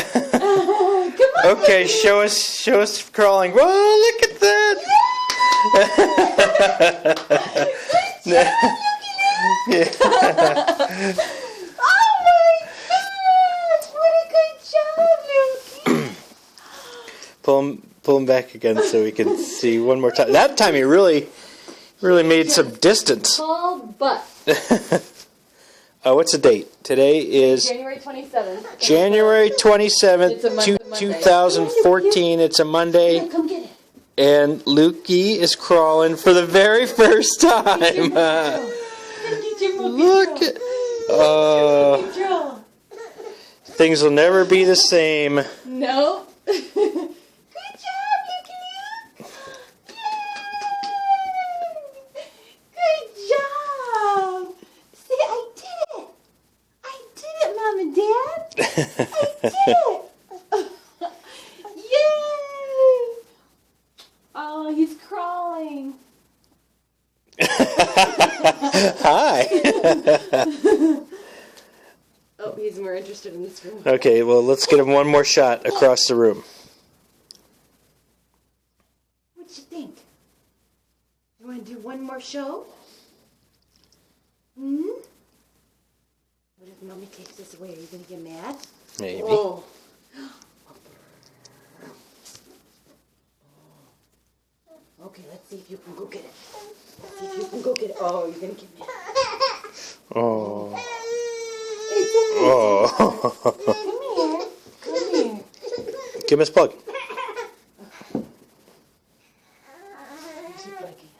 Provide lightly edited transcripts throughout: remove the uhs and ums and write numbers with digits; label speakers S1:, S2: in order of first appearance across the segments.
S1: Come on.
S2: Okay, show us crawling. Whoa, look at that. Yeah.
S1: Oh my gosh! What a good job, Luke.
S2: Pull him back again so we can see one more time. That time he really made some distance.
S1: Tall butt.
S2: What's the date? Today is
S1: January 27th.
S2: January 27th, 2014. It's a Monday.
S1: Come get it.
S2: And Lukey is crawling for the very first time. Look at... things will never be the same.
S1: Nope. Good job, Luke. Good job. See, I did it. I did it, Mom and Dad. I did it. Yay. Oh, he's crawling.
S2: Hi.
S1: Oh, he's more interested in this room.
S2: Okay, well, let's get him one more shot across the room.
S1: What you think? You want to do one more show? Hmm? What if Mommy takes this away? Are you going to get mad?
S2: Maybe.
S1: Oh. Okay, let's see if you can go get it. Let's see if you can go get it. Oh, you're going to get mad.
S2: Oh.
S1: It's okay.
S2: Oh.
S1: Come here. Come here.
S2: Give him his plug.
S1: Keep liking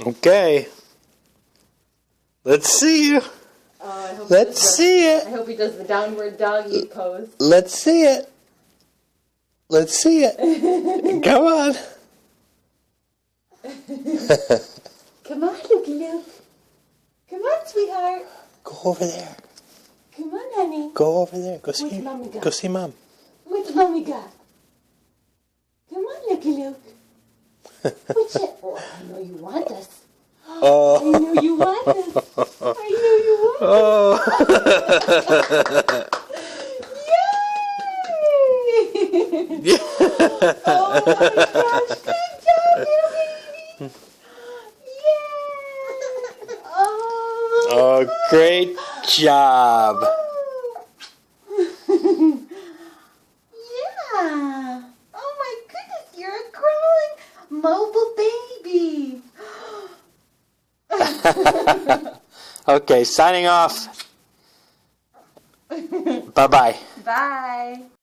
S1: it.
S2: Okay. Let's see you.
S1: Oh, I hope
S2: Let's see
S1: I
S2: it.
S1: hope he does the downward doggy pose.
S2: Let's see it. Let's see it. Come on.
S1: Come on, Luke. Come on, sweetheart.
S2: Go over there.
S1: Come on, honey.
S2: Go over there. Go see.
S1: Where's Mommy go?
S2: Go see Mom.
S1: What's Mommy got? Come on, Luke. What's it? Oh, I know you want us.
S2: Oh.
S1: I know you want us. I know you want us.
S2: Oh.
S1: Yay! Oh my gosh! Good job, little baby. Yay! Oh.
S2: Oh, great job.
S1: Yeah. Oh my goodness, you're a crawling mobile baby.
S2: Okay, signing off. Bye-bye.
S1: Bye.